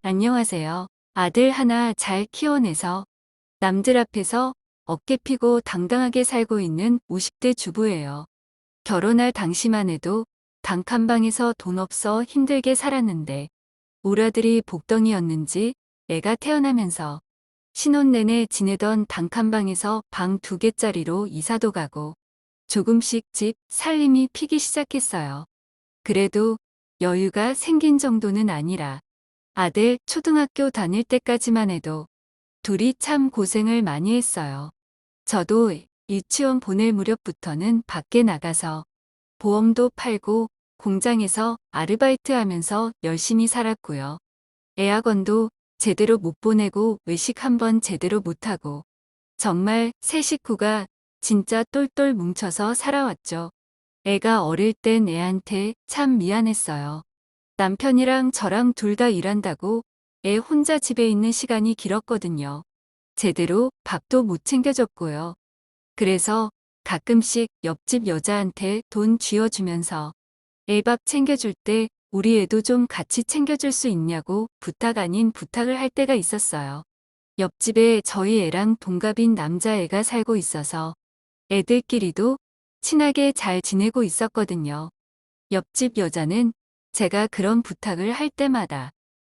안녕하세요. 아들 하나 잘 키워내서 남들 앞에서 어깨 피고 당당하게 살고 있는 50대 주부예요. 결혼할 당시만 해도 단칸방에서 돈 없어 힘들게 살았는데 울 아들이 복덩이였는지 애가 태어나면서 신혼 내내 지내던 단칸방에서 방 2개짜리로 이사도 가고 조금씩 집 살림이 피기 시작했어요. 그래도 여유가 생긴 정도는 아니라 아들 초등학교 다닐 때까지만 해도 둘이 참 고생을 많이 했어요. 저도 유치원 보낼 무렵부터는 밖에 나가서 보험도 팔고 공장에서 아르바이트 하면서 열심히 살았고요. 애학원도 제대로 못 보내고 외식 한번 제대로 못하고 정말 세 식구가 진짜 똘똘 뭉쳐서 살아왔죠. 애가 어릴 땐 애한테 참 미안했어요. 남편이랑 저랑 둘 다 일한다고 애 혼자 집에 있는 시간이 길었거든요. 제대로 밥도 못 챙겨줬고요. 그래서 가끔씩 옆집 여자한테 돈 쥐어주면서 애 밥 챙겨줄 때 우리 애도 좀 같이 챙겨줄 수 있냐고 부탁 아닌 부탁을 할 때가 있었어요. 옆집에 저희 애랑 동갑인 남자애가 살고 있어서 애들끼리도 친하게 잘 지내고 있었거든요. 옆집 여자는 제가 그런 부탁을 할 때마다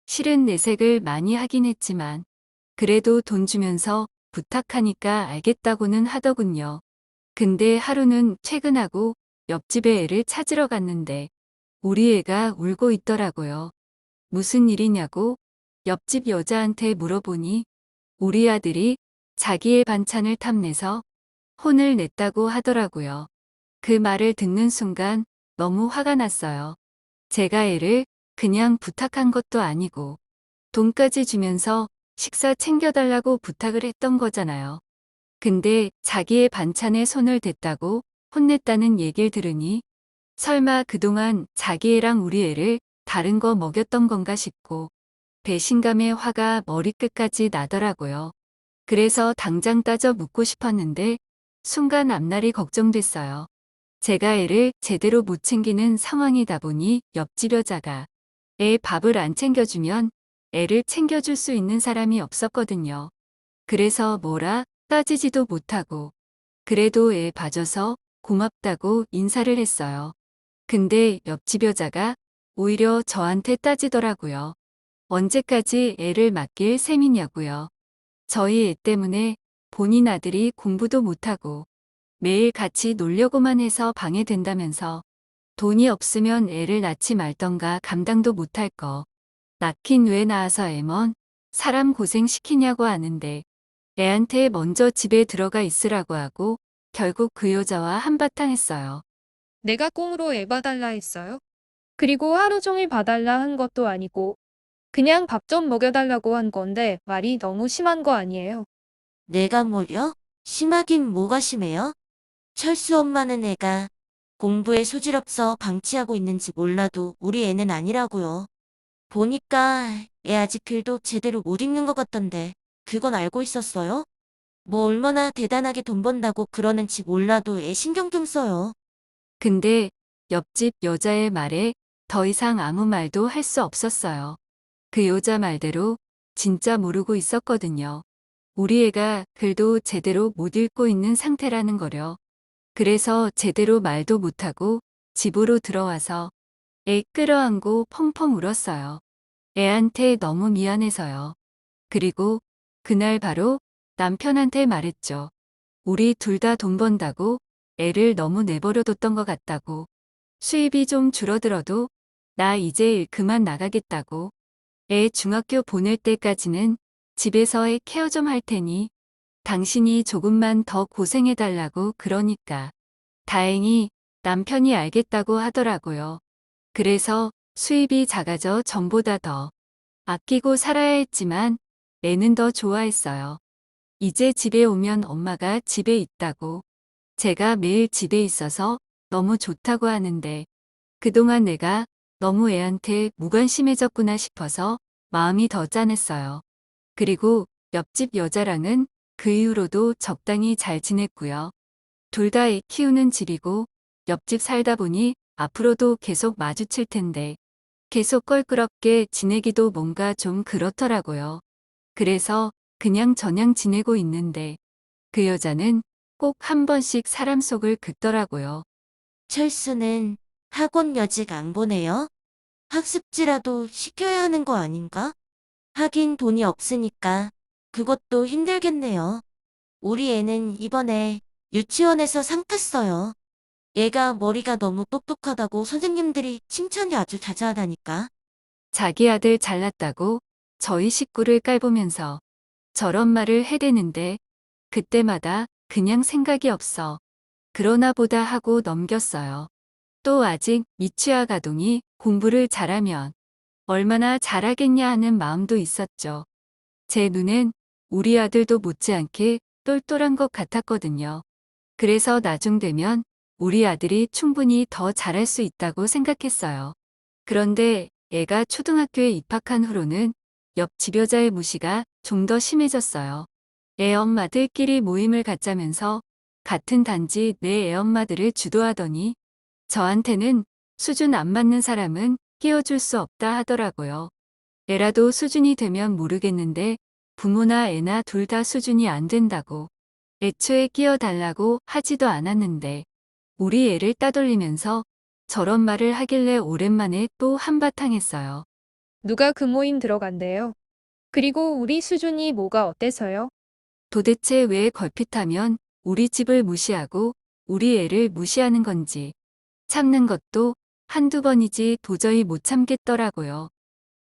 실은 내색을 많이 하긴 했지만 그래도 돈 주면서 부탁하니까 알겠다고는 하더군요. 근데 하루는 퇴근하고 옆집에 애를 찾으러 갔는데 우리 애가 울고 있더라고요. 무슨 일이냐고 옆집 여자한테 물어보니 우리 아들이 자기의 반찬을 탐내서 혼을 냈다고 하더라고요. 그 말을 듣는 순간 너무 화가 났어요. 제가 애를 그냥 부탁한 것도 아니고 돈까지 주면서 식사 챙겨달라고 부탁을 했던 거잖아요. 근데 자기의 반찬에 손을 댔다고 혼냈다는 얘기를 들으니 설마 그동안 자기 애랑 우리 애를 다른 거 먹였던 건가 싶고 배신감에 화가 머리끝까지 나더라고요. 그래서 당장 따져 묻고 싶었는데 순간 앞날이 걱정됐어요. 제가 애를 제대로 못 챙기는 상황이다 보니 옆집 여자가 애 밥을 안 챙겨주면 애를 챙겨줄 수 있는 사람이 없었거든요. 그래서 뭐라 따지지도 못하고 그래도 애 봐줘서 고맙다고 인사를 했어요. 근데 옆집 여자가 오히려 저한테 따지더라고요. 언제까지 애를 맡길 셈이냐고요. 저희 애 때문에 본인 아들이 공부도 못하고 매일 같이 놀려고만 해서 방해된다면서 돈이 없으면 애를 낳지 말던가 감당도 못할 거. 낳긴 왜 낳아서 애먼 사람 고생시키냐고 하는데 애한테 먼저 집에 들어가 있으라고 하고 결국 그 여자와 한바탕 했어요. 내가 꽁으로 애 봐달라 했어요? 그리고 하루 종일 봐달라 한 것도 아니고 그냥 밥 좀 먹여달라고 한 건데 말이 너무 심한 거 아니에요? 내가 뭐려? 심하긴 뭐가 심해요? 철수 엄마는 애가 공부에 소질없어 방치하고 있는지 몰라도 우리 애는 아니라고요. 보니까 애 아직 글도 제대로 못 읽는 것 같던데 그건 알고 있었어요? 뭐 얼마나 대단하게 돈 번다고 그러는지 몰라도 애 신경 좀 써요. 근데 옆집 여자의 말에 더 이상 아무 말도 할 수 없었어요. 그 여자 말대로 진짜 모르고 있었거든요. 우리 애가 글도 제대로 못 읽고 있는 상태라는 거려. 그래서 제대로 말도 못하고 집으로 들어와서 애 끌어안고 펑펑 울었어요. 애한테 너무 미안해서요. 그리고 그날 바로 남편한테 말했죠. 우리 둘 다 돈 번다고 애를 너무 내버려뒀던 것 같다고. 수입이 좀 줄어들어도 나 이제 일 그만 나가겠다고. 애 중학교 보낼 때까지는 집에서 애 케어 좀 할 테니 당신이 조금만 더 고생해달라고 그러니까. 다행히 남편이 알겠다고 하더라고요. 그래서 수입이 작아져 전보다 더 아끼고 살아야 했지만 애는 더 좋아했어요. 이제 집에 오면 엄마가 집에 있다고 제가 매일 집에 있어서 너무 좋다고 하는데 그동안 내가 너무 애한테 무관심해졌구나 싶어서 마음이 더 짠했어요. 그리고 옆집 여자랑은 그 이후로도 적당히 잘 지냈고요. 둘 다 애 키우는 집이고 옆집 살다 보니 앞으로도 계속 마주칠 텐데 계속 껄끄럽게 지내기도 뭔가 좀 그렇더라고요. 그래서 그냥 저냥 지내고 있는데 그 여자는 꼭 한 번씩 사람 속을 긋더라고요. 철수는 학원 여직 안 보내요? 학습지라도 시켜야 하는 거 아닌가? 하긴 돈이 없으니까 그것도 힘들겠네요. 우리 애는 이번에 유치원에서 상 탔어요. 얘가 머리가 너무 똑똑하다고 선생님들이 칭찬이 아주 자자하다니까. 자기 아들 잘났다고 저희 식구를 깔보면서 저런 말을 해대는데 그때마다 그냥 생각이 없어. 그러나 보다 하고 넘겼어요. 또 아직 미취학 아동이 공부를 잘하면 얼마나 잘하겠냐 하는 마음도 있었죠. 제 눈엔 우리 아들도 못지않게 똘똘한 것 같았거든요. 그래서 나중 되면 우리 아들이 충분히 더 잘할 수 있다고 생각했어요. 그런데 애가 초등학교에 입학한 후로는 옆 집여자의 무시가 좀 더 심해졌어요. 애 엄마들끼리 모임을 갖자면서 같은 단지 내 애 엄마들을 주도하더니 저한테는 수준 안 맞는 사람은 끼워줄 수 없다 하더라고요. 애라도 수준이 되면 모르겠는데 부모나 애나 둘 다 수준이 안 된다고 애초에 끼워달라고 하지도 않았는데 우리 애를 따돌리면서 저런 말을 하길래 오랜만에 또 한바탕 했어요. 누가 그 모임 들어간대요? 그리고 우리 수준이 뭐가 어때서요? 도대체 왜 걸핏하면 우리 집을 무시하고 우리 애를 무시하는 건지 참는 것도 한두 번이지 도저히 못 참겠더라고요.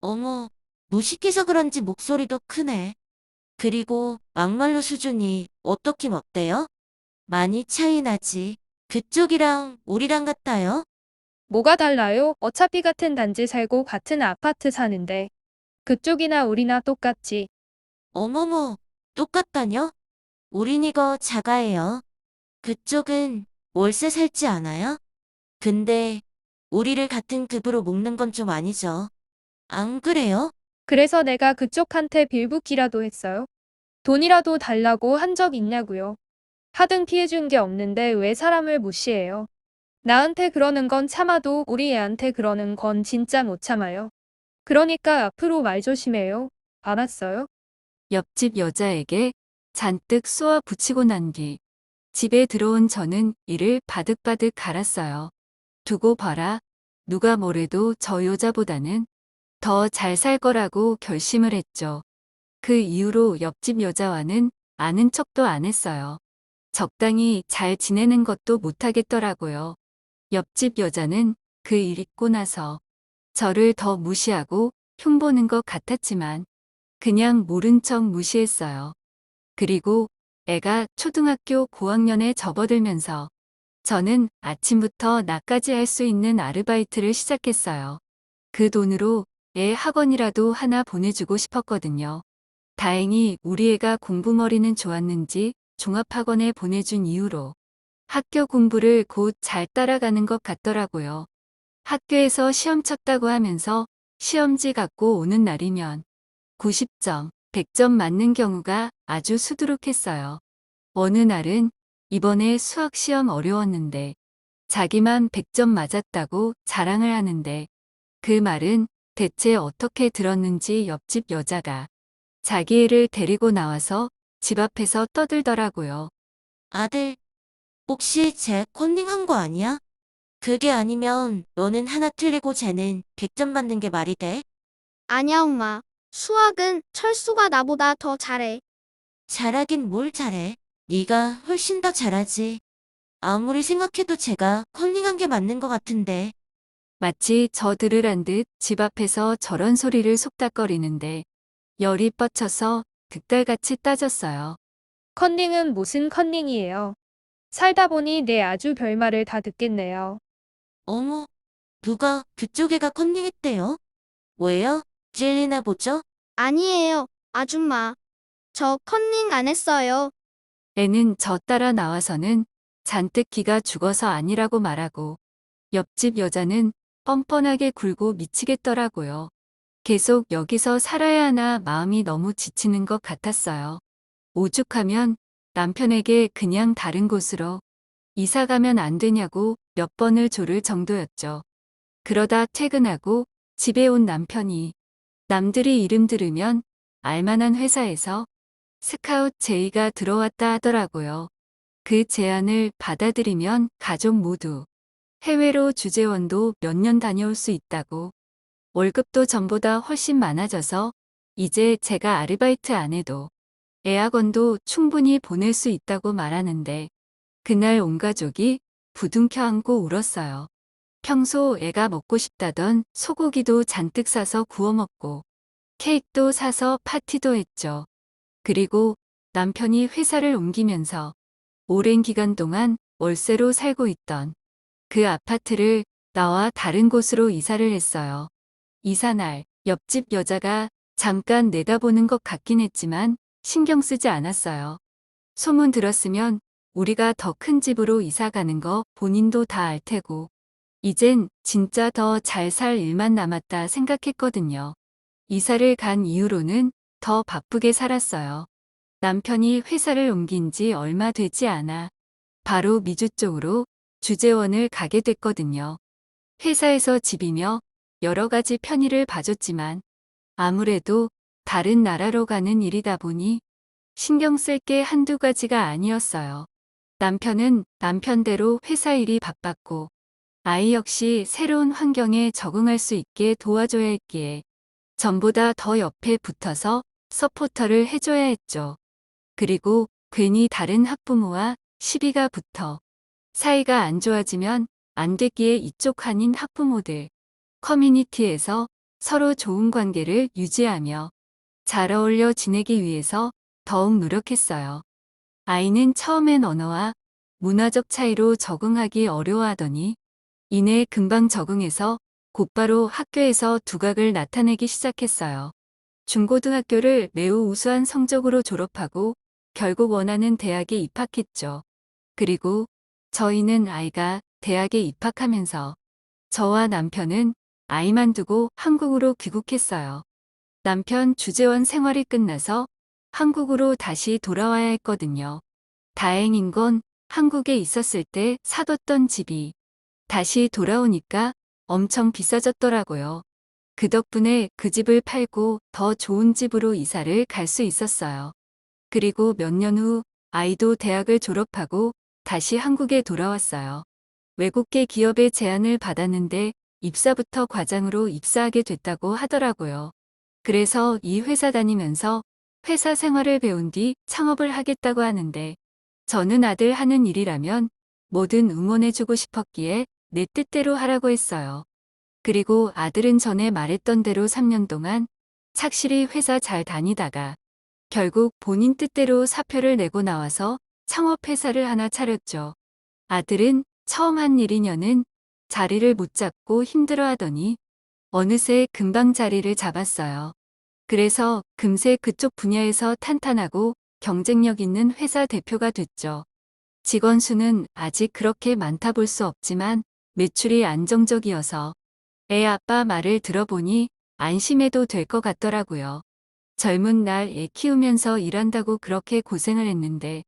어머, 무식해서 그런지 목소리도 크네. 그리고 막말로 수준이 어떻긴 어때요? 많이 차이 나지. 그쪽이랑 우리랑 같아요? 뭐가 달라요? 어차피 같은 단지 살고 같은 아파트 사는데. 그쪽이나 우리나 똑같지. 어머머, 똑같다뇨? 우린 이거 자가예요. 그쪽은 월세 살지 않아요? 근데 우리를 같은 급으로 묶는 건 좀 아니죠. 안 그래요? 그래서 내가 그쪽한테 빌붙기라도 했어요. 돈이라도 달라고 한 적 있냐고요. 하등 피해준 게 없는데 왜 사람을 무시해요? 나한테 그러는 건 참아도 우리 애한테 그러는 건 진짜 못 참아요. 그러니까 앞으로 말 조심해요. 알았어요? 옆집 여자에게 잔뜩 쏘아 붙이고 난 뒤 집에 들어온 저는 이를 바득바득 갈았어요. 두고 봐라. 누가 뭐래도 저 여자보다는 더 잘 살 거라고 결심을 했죠. 그 이후로 옆집 여자와는 아는 척도 안 했어요. 적당히 잘 지내는 것도 못하겠더라고요. 옆집 여자는 그 일 있고 나서 저를 더 무시하고 흉보는 것 같았지만 그냥 모른 척 무시했어요. 그리고 애가 초등학교 고학년에 접어들면서 저는 아침부터 낮까지 할 수 있는 아르바이트를 시작했어요. 그 돈으로 애 학원이라도 하나 보내주고 싶었거든요. 다행히 우리 애가 공부머리는 좋았는지 종합학원에 보내준 이후로 학교 공부를 곧 잘 따라가는 것 같더라고요. 학교에서 시험 쳤다고 하면서 시험지 갖고 오는 날이면 90점, 100점 맞는 경우가 아주 수두룩했어요. 어느 날은 이번에 수학 시험 어려웠는데 자기만 100점 맞았다고 자랑을 하는데 그 말은 대체 어떻게 들었는지 옆집 여자가 자기 애를 데리고 나와서 집 앞에서 떠들더라고요. 아들, 혹시 쟤 컨닝한 거 아니야? 그게 아니면 너는 하나 틀리고 쟤는 100점 받는 게 말이 돼? 아니야, 엄마. 수학은 철수가 나보다 더 잘해. 잘하긴 뭘 잘해. 네가 훨씬 더 잘하지. 아무리 생각해도 쟤가 컨닝한 게 맞는 것 같은데. 마치 저 들으란 듯 집 앞에서 저런 소리를 속닥거리는데 열이 뻗쳐서 득달같이 따졌어요. 컨닝은 무슨 컨닝이에요? 살다 보니 내 아주 별말을 다 듣겠네요. 어머, 누가 그쪽 애가 컨닝했대요? 왜요? 찔리나 보죠? 아니에요, 아줌마. 저 컨닝 안 했어요. 애는 저 따라 나와서는 잔뜩 기가 죽어서 아니라고 말하고 옆집 여자는 뻔뻔하게 굴고 미치겠더라고요. 계속 여기서 살아야 하나 마음이 너무 지치는 것 같았어요. 오죽하면 남편에게 그냥 다른 곳으로 이사 가면 안 되냐고 몇 번을 조를 정도였죠. 그러다 퇴근하고 집에 온 남편이 남들이 이름 들으면 알만한 회사에서 스카웃 제의가 들어왔다 하더라고요. 그 제안을 받아들이면 가족 모두 해외로 주재원도 몇 년 다녀올 수 있다고, 월급도 전보다 훨씬 많아져서 이제 제가 아르바이트 안 해도 애학원도 충분히 보낼 수 있다고 말하는데, 그날 온 가족이 부둥켜 안고 울었어요. 평소 애가 먹고 싶다던 소고기도 잔뜩 사서 구워 먹고 케이크도 사서 파티도 했죠. 그리고 남편이 회사를 옮기면서 오랜 기간 동안 월세로 살고 있던 그 아파트를 나와 다른 곳으로 이사를 했어요. 이사 날 옆집 여자가 잠깐 내다보는 것 같긴 했지만 신경 쓰지 않았어요. 소문 들었으면 우리가 더 큰 집으로 이사 가는 거 본인도 다 알 테고 이젠 진짜 더 잘 살 일만 남았다 생각했거든요. 이사를 간 이후로는 더 바쁘게 살았어요. 남편이 회사를 옮긴 지 얼마 되지 않아 바로 미주 쪽으로 주재원을 가게 됐거든요. 회사에서 집이며 여러 가지 편의를 봐줬지만 아무래도 다른 나라로 가는 일이다 보니 신경 쓸 게 한두 가지가 아니었어요. 남편은 남편대로 회사 일이 바빴고 아이 역시 새로운 환경에 적응할 수 있게 도와줘야 했기에 전보다 더 옆에 붙어서 서포터를 해줘야 했죠. 그리고 괜히 다른 학부모와 시비가 붙어 사이가 안 좋아지면 안 됐기에 이쪽 한인 학부모들 커뮤니티에서 서로 좋은 관계를 유지하며 잘 어울려 지내기 위해서 더욱 노력했어요. 아이는 처음엔 언어와 문화적 차이로 적응하기 어려워하더니 이내 금방 적응해서 곧바로 학교에서 두각을 나타내기 시작했어요. 중고등학교를 매우 우수한 성적으로 졸업하고 결국 원하는 대학에 입학했죠. 그리고 저희는 아이가 대학에 입학하면서 저와 남편은 아이만 두고 한국으로 귀국했어요. 남편 주재원 생활이 끝나서 한국으로 다시 돌아와야 했거든요. 다행인 건 한국에 있었을 때 사뒀던 집이 다시 돌아오니까 엄청 비싸졌더라고요. 그 덕분에 그 집을 팔고 더 좋은 집으로 이사를 갈 수 있었어요. 그리고 몇 년 후 아이도 대학을 졸업하고 다시 한국에 돌아왔어요. 외국계 기업의 제안을 받았는데 입사부터 과장으로 입사하게 됐다고 하더라고요. 그래서 이 회사 다니면서 회사 생활을 배운 뒤 창업을 하겠다고 하는데 저는 아들 하는 일이라면 뭐든 응원해주고 싶었기에 내 뜻대로 하라고 했어요. 그리고 아들은 전에 말했던 대로 3년 동안 착실히 회사 잘 다니다가 결국 본인 뜻대로 사표를 내고 나와서 창업회사를 하나 차렸죠. 아들은 처음 한 일이냐는 자리를 못 잡고 힘들어하더니 어느새 금방 자리를 잡았어요. 그래서 금세 그쪽 분야에서 탄탄하고 경쟁력 있는 회사 대표가 됐죠. 직원 수는 아직 그렇게 많다 볼 수 없지만 매출이 안정적이어서 애 아빠 말을 들어보니 안심해도 될 것 같더라고요. 젊은 날 애 키우면서 일한다고 그렇게 고생을 했는데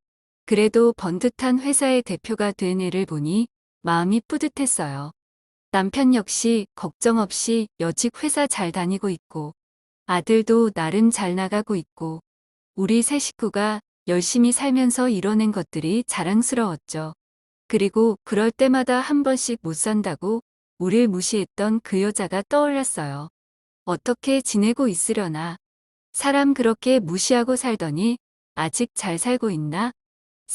그래도 번듯한 회사의 대표가 된 애를 보니 마음이 뿌듯했어요. 남편 역시 걱정 없이 여직 회사 잘 다니고 있고 아들도 나름 잘 나가고 있고 우리 세 식구가 열심히 살면서 이뤄낸 것들이 자랑스러웠죠. 그리고 그럴 때마다 한 번씩 못 산다고 우릴 무시했던 그 여자가 떠올랐어요. 어떻게 지내고 있으려나? 사람 그렇게 무시하고 살더니 아직 잘 살고 있나?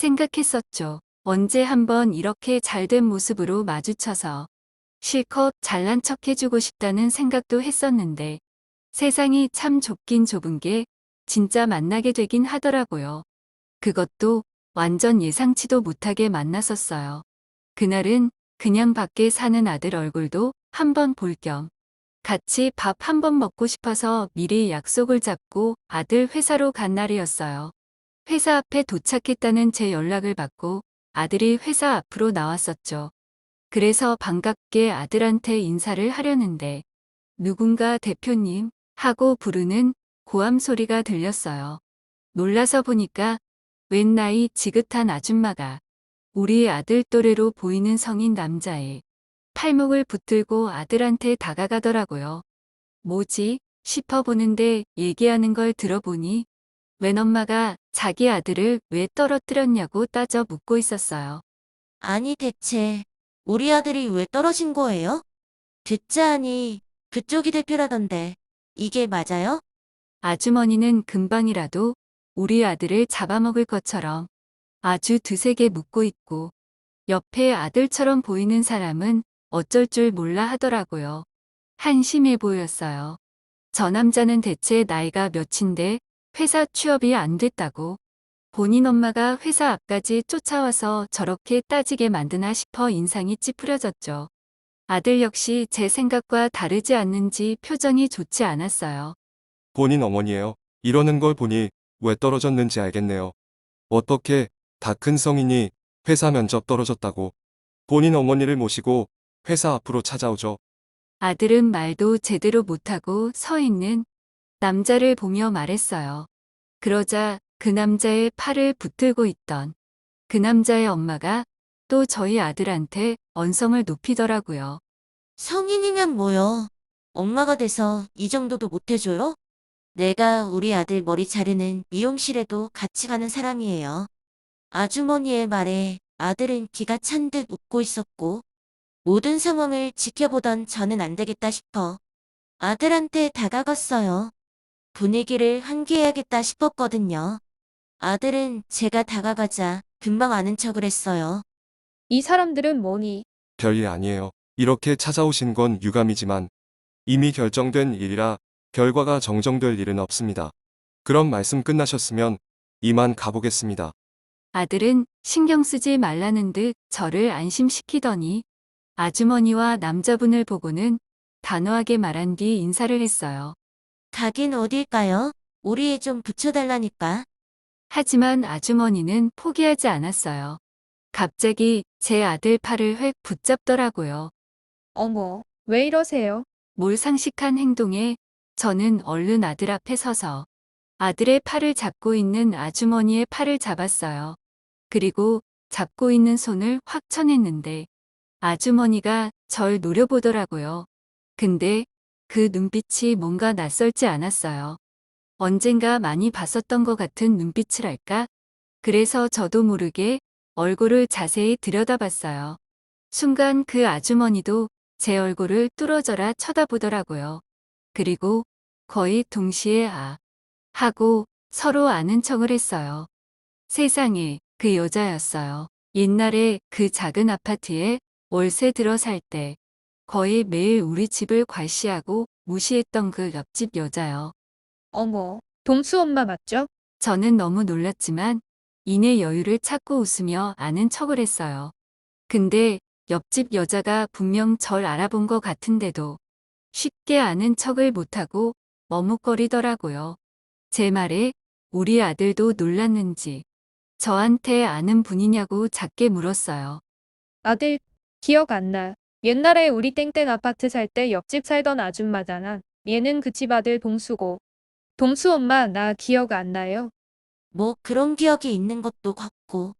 생각했었죠. 언제 한번 이렇게 잘된 모습으로 마주쳐서 실컷 잘난 척 해주고 싶다는 생각도 했었는데 세상이 참 좁긴 좁은 게 진짜 만나게 되긴 하더라고요. 그것도 완전 예상치도 못하게 만났었어요. 그날은 그냥 밖에 사는 아들 얼굴도 한번 볼 겸 같이 밥 한 번 먹고 싶어서 미리 약속을 잡고 아들 회사로 간 날이었어요. 회사 앞에 도착했다는 제 연락을 받고 아들이 회사 앞으로 나왔었죠. 그래서 반갑게 아들한테 인사를 하려는데 누군가 대표님 하고 부르는 고함 소리가 들렸어요. 놀라서 보니까 웬 나이 지긋한 아줌마가 우리 아들 또래로 보이는 성인 남자의 팔목을 붙들고 아들한테 다가가더라고요. 뭐지? 싶어 보는데 얘기하는 걸 들어보니 웬 엄마가 자기 아들을 왜 떨어뜨렸냐고 따져 묻고 있었어요. 아니 대체 우리 아들이 왜 떨어진 거예요? 듣자 하니 그쪽이 대표라던데 이게 맞아요? 아주머니는 금방이라도 우리 아들을 잡아먹을 것처럼 아주 드세게 묻고 있고 옆에 아들처럼 보이는 사람은 어쩔 줄 몰라 하더라고요. 한심해 보였어요. 저 남자는 대체 나이가 몇인데 회사 취업이 안 됐다고 본인 엄마가 회사 앞까지 쫓아와서 저렇게 따지게 만드나 싶어 인상이 찌푸려졌죠. 아들 역시 제 생각과 다르지 않는지 표정이 좋지 않았어요. 본인 어머니예요. 이러는 걸 보니 왜 떨어졌는지 알겠네요. 어떻게 다 큰 성인이 회사 면접 떨어졌다고 본인 어머니를 모시고 회사 앞으로 찾아오죠. 아들은 말도 제대로 못하고 서 있는 남자를 보며 말했어요. 그러자 그 남자의 팔을 붙들고 있던 그 남자의 엄마가 또 저희 아들한테 언성을 높이더라고요. 성인이면 뭐요? 엄마가 돼서 이 정도도 못해줘요? 내가 우리 아들 머리 자르는 미용실에도 같이 가는 사람이에요. 아주머니의 말에 아들은 기가 찬 듯 웃고 있었고 모든 상황을 지켜보던 저는 안 되겠다 싶어 아들한테 다가갔어요. 분위기를 환기해야겠다 싶었거든요. 아들은 제가 다가가자 금방 아는 척을 했어요. 이 사람들은 뭐니? 별일 아니에요. 이렇게 찾아오신 건 유감이지만 이미 결정된 일이라 결과가 정정될 일은 없습니다. 그럼 말씀 끝나셨으면 이만 가보겠습니다. 아들은 신경 쓰지 말라는 듯 저를 안심시키더니 아주머니와 남자분을 보고는 단호하게 말한 뒤 인사를 했어요. 가긴 어딜까요? 우리 애 좀 붙여달라니까. 하지만 아주머니는 포기하지 않았어요. 갑자기 제 아들 팔을 획 붙잡더라고요. 어머, 왜 이러세요? 몰상식한 행동에 저는 얼른 아들 앞에 서서 아들의 팔을 잡고 있는 아주머니의 팔을 잡았어요. 그리고 잡고 있는 손을 확 쳐냈는데 아주머니가 절 노려보더라고요. 근데 그 눈빛이 뭔가 낯설지 않았어요. 언젠가 많이 봤었던 것 같은 눈빛이랄까? 그래서 저도 모르게 얼굴을 자세히 들여다봤어요. 순간 그 아주머니도 제 얼굴을 뚫어져라 쳐다보더라고요. 그리고 거의 동시에 아 하고 서로 아는 척을 했어요. 세상에 그 여자였어요. 옛날에 그 작은 아파트에 월세 들어 살 때 거의 매일 우리 집을 과시하고 무시했던 그 옆집 여자요. 어머, 동수 엄마 맞죠? 저는 너무 놀랐지만 이내 여유를 찾고 웃으며 아는 척을 했어요. 근데 옆집 여자가 분명 절 알아본 것 같은데도 쉽게 아는 척을 못하고 머뭇거리더라고요. 제 말에 우리 아들도 놀랐는지 저한테 아는 분이냐고 작게 물었어요. 아들, 기억 안 나. 옛날에 우리 땡땡 아파트 살 때 옆집 살던 아줌마잖아. 얘는 그 집 아들 동수고. 동수 엄마 나 기억 안 나요. 뭐 그런 기억이 있는 것도 같고.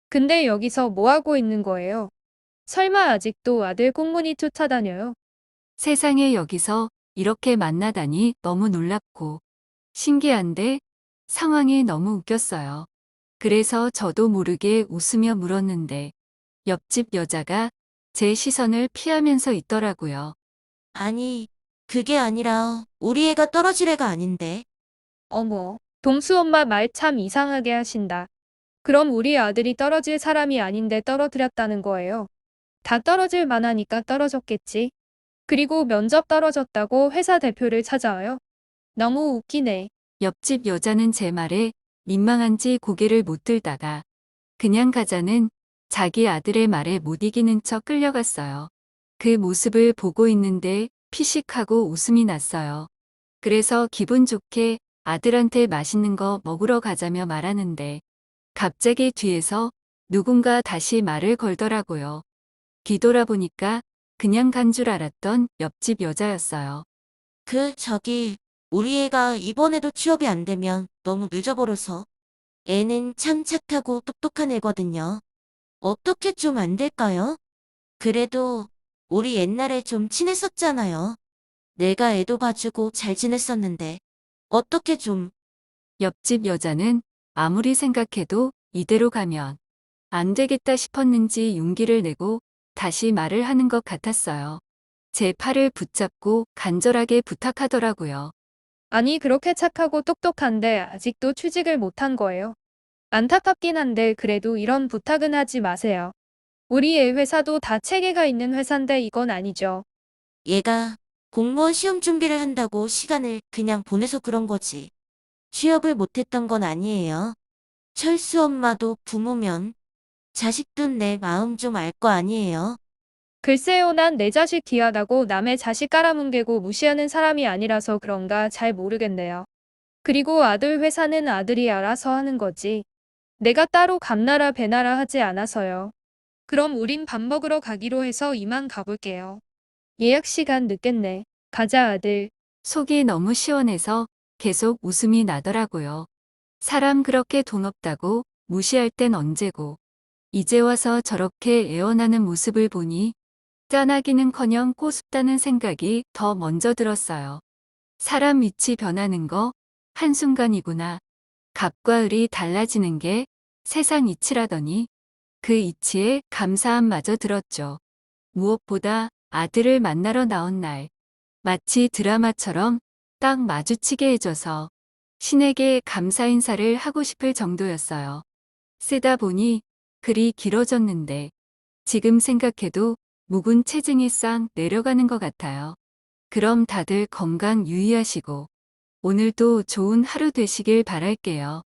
근데 여기서 뭐 하고 있는 거예요? 설마 아직도 아들 꽁무니 쫓아다녀요? 세상에 여기서 이렇게 만나다니 너무 놀랍고 신기한데 상황이 너무 웃겼어요. 그래서 저도 모르게 웃으며 물었는데 옆집 여자가 제 시선을 피하면서 있더라고요. 아니, 그게 아니라 우리 애가 떨어질 애가 아닌데. 어머, 동수 엄마 말 참 이상하게 하신다. 그럼 우리 아들이 떨어질 사람이 아닌데 떨어뜨렸다는 거예요. 다 떨어질 만하니까 떨어졌겠지. 그리고 면접 떨어졌다고 회사 대표를 찾아와요. 너무 웃기네. 옆집 여자는 제 말에 민망한지 고개를 못 들다가 그냥 가자는 자기 아들의 말에 못 이기는 척 끌려갔어요. 그 모습을 보고 있는데 피식하고 웃음이 났어요. 그래서 기분 좋게 아들한테 맛있는 거 먹으러 가자며 말하는데 갑자기 뒤에서 누군가 다시 말을 걸더라고요. 뒤돌아보니까 그냥 간 줄 알았던 옆집 여자였어요. 저기, 우리 애가 이번에도 취업이 안 되면 너무 늦어버려서. 애는 참 착하고 똑똑한 애거든요. 어떻게 좀 안 될까요? 그래도 우리 옛날에 좀 친했었잖아요. 내가 애도 봐주고 잘 지냈었는데. 어떻게 좀. 옆집 여자는 아무리 생각해도 이대로 가면 안 되겠다 싶었는지 용기를 내고 다시 말을 하는 것 같았어요. 제 팔을 붙잡고 간절하게 부탁하더라고요. 아니, 그렇게 착하고 똑똑한데 아직도 취직을 못한 거예요. 안타깝긴 한데 그래도 이런 부탁은 하지 마세요. 우리 애 회사도 다 체계가 있는 회사인데 이건 아니죠. 얘가 공무원 시험 준비를 한다고 시간을 그냥 보내서 그런 거지. 취업을 못했던 건 아니에요. 철수 엄마도 부모면 자식도 내 마음 좀 알 거 아니에요. 글쎄요, 난 내 자식 귀하다고 남의 자식 깔아뭉개고 무시하는 사람이 아니라서 그런가 잘 모르겠네요. 그리고 아들 회사는 아들이 알아서 하는 거지. 내가 따로 감나라 배나라 하지 않아서요. 그럼 우린 밥 먹으러 가기로 해서 이만 가볼게요. 예약 시간 늦겠네. 가자, 아들. 속이 너무 시원해서 계속 웃음이 나더라고요. 사람 그렇게 돈 없다고 무시할 땐 언제고. 이제 와서 저렇게 애원하는 모습을 보니 짠하기는커녕 꼬숩다는 생각이 더 먼저 들었어요. 사람 위치 변하는 거 한순간이구나. 갑과 을이 달라지는 게 세상 이치라더니 그 이치에 감사함마저 들었죠. 무엇보다 아들을 만나러 나온 날, 마치 드라마처럼 딱 마주치게 해줘서 신에게 감사 인사를 하고 싶을 정도였어요. 쓰다 보니 글이 길어졌는데 지금 생각해도 묵은 체증이 싹 내려가는 것 같아요. 그럼 다들 건강 유의하시고 오늘도 좋은 하루 되시길 바랄게요.